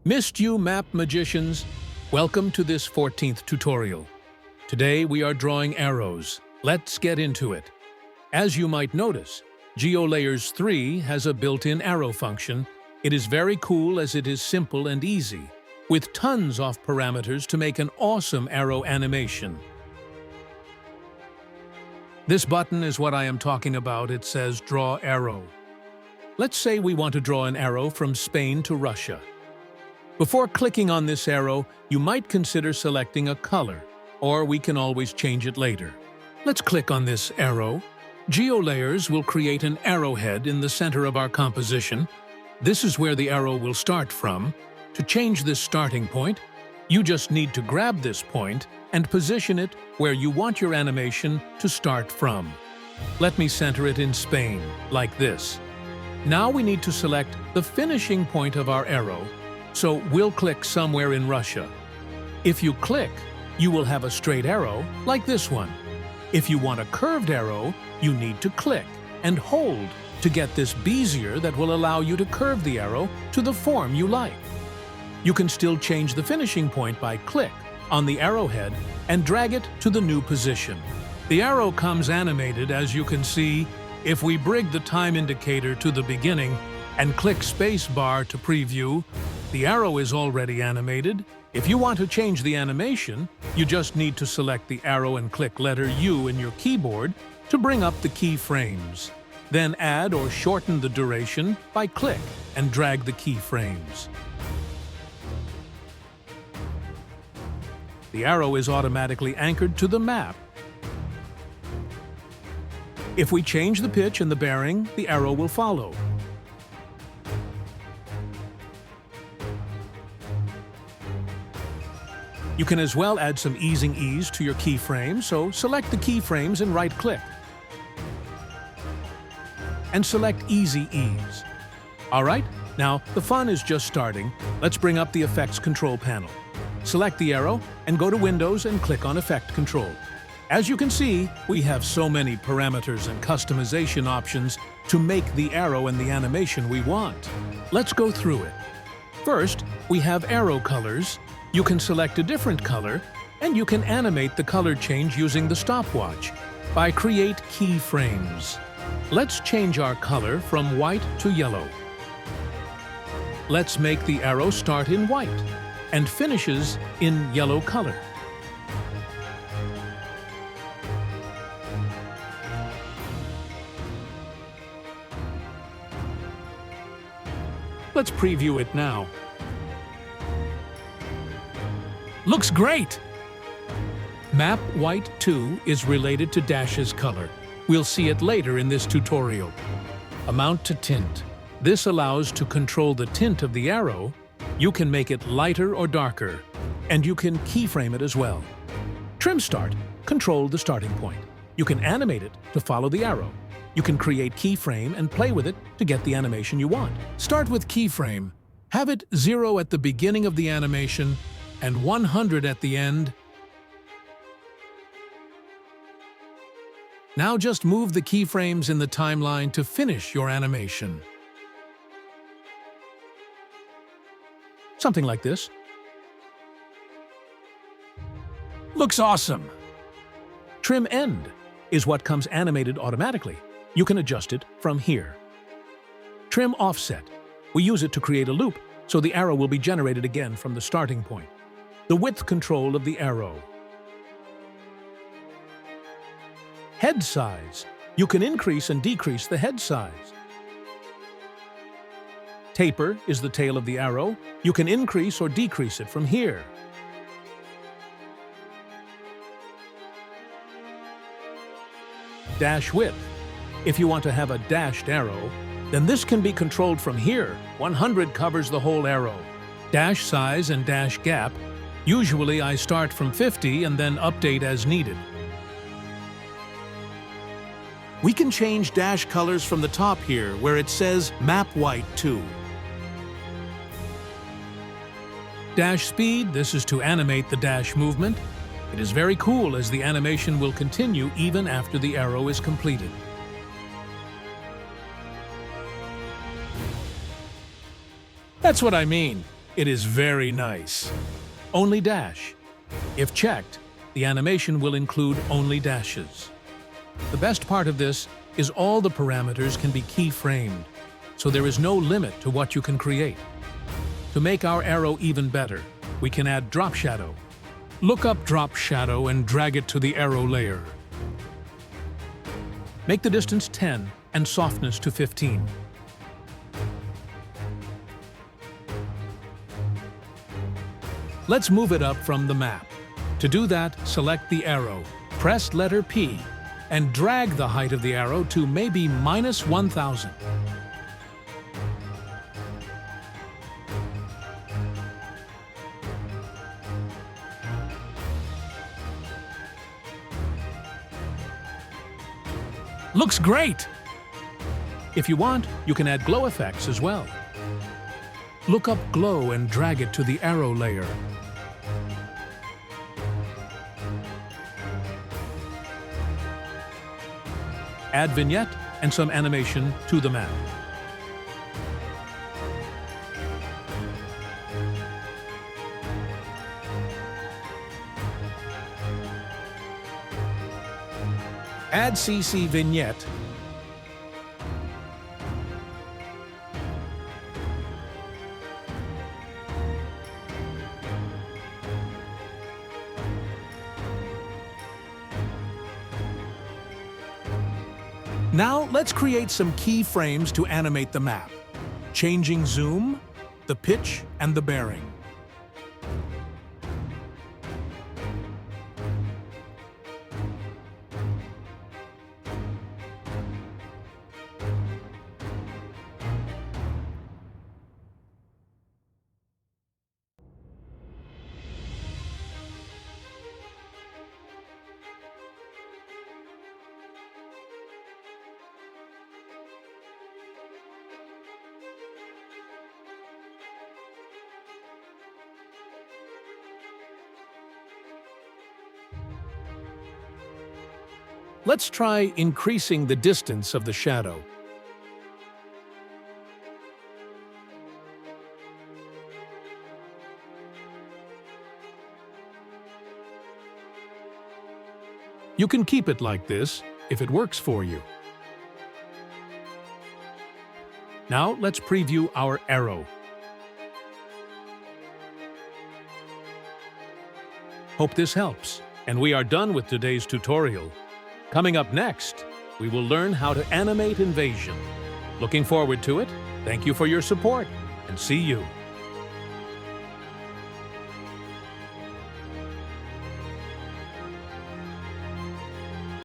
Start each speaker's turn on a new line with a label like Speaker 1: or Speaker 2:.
Speaker 1: Missed you, map magicians? Welcome to this 14th tutorial. Today we are drawing arrows. Let's get into it. As you might notice, Geolayers3 has a built-in arrow function. It is very cool as it is simple and easy, with tons of parameters to make an awesome arrow animation. This button is what I am talking about. It says Draw Arrow. Let's say we want to draw an arrow from Spain to Russia. Before clicking on this arrow, you might consider selecting a color, or we can always change it later. Let's click on this arrow. GeoLayers will create an arrowhead in the center of our composition. This is where the arrow will start from. To change this starting point, you just need to grab this point and position it where you want your animation to start from. Let me center it in Spain, like this. Now we need to select the finishing point of our arrow, so we'll click somewhere in Russia. If you click, you will have a straight arrow, like this one. If you want a curved arrow, you need to click and hold to get this bezier that will allow you to curve the arrow to the form you like. You can still change the finishing point by click on the arrowhead and drag it to the new position. The arrow comes animated, as you can see. If we bring the time indicator to the beginning and click spacebar to preview, the arrow is already animated. If you want to change the animation, you just need to select the arrow and click letter U in your keyboard to bring up the keyframes. Then add or shorten the duration by click and drag the keyframes. The arrow is automatically anchored to the map. If we change the pitch and the bearing, the arrow will follow. You can as well add some easing ease to your keyframe, so select the keyframes and right-click. And select Easy Ease. Alright, now the fun is just starting. Let's bring up the Effects Control panel. Select the arrow and go to Windows and click on Effect Control. As you can see, we have so many parameters and customization options to make the arrow and the animation we want. Let's go through it. First, we have arrow colors. You can select a different color, and you can animate the color change using the stopwatch by Create Keyframes. Let's change our color from white to yellow. Let's make the arrow start in white and finishes in yellow color. Let's preview it now. Looks great! Map White 2 is related to Dash's color. We'll see it later in this tutorial. Amount to tint. This allows to control the tint of the arrow. You can make it lighter or darker, and you can keyframe it as well. Trim Start. Control the starting point. You can animate it to follow the arrow. You can create keyframe and play with it to get the animation you want. Start with keyframe. Have it 0 at the beginning of the animation and 100 at the end. Now just move the keyframes in the timeline to finish your animation. Something like this. Looks awesome! Trim End is what comes animated automatically. You can adjust it from here. Trim Offset. We use it to create a loop, so the arrow will be generated again from the starting point. The width control of the arrow. Head size. You can increase and decrease the head size. Taper is the tail of the arrow. You can increase or decrease it from here. Dash width. If you want to have a dashed arrow, then this can be controlled from here. 100 covers the whole arrow. Dash size and dash gap. Usually I start from 50 and then update as needed. We can change dash colors from the top here, where it says Map White 2. Dash speed, this is to animate the dash movement. It is very cool as the animation will continue even after the arrow is completed. That's what I mean. It is very nice. Only dash. If checked, the animation will include only dashes. The best part of this is all the parameters can be keyframed, so there is no limit to what you can create. To make our arrow even better, we can add drop shadow. Look up drop shadow and drag it to the arrow layer. Make the distance 10 and softness to 15. Let's move it up from the map. To do that, select the arrow, press letter P, and drag the height of the arrow to maybe -1000. Looks great! If you want, you can add glow effects as well. Look up glow and drag it to the arrow layer. Add vignette and some animation to the map. Add CC vignette. Now let's create some keyframes to animate the map, changing zoom, the pitch, and the bearing. Let's try increasing the distance of the shadow. You can keep it like this if it works for you. Now let's preview our arrow. Hope this helps, and we are done with today's tutorial. Coming up next, we will learn how to animate invasion. Looking forward to it. Thank you for your support, and see you.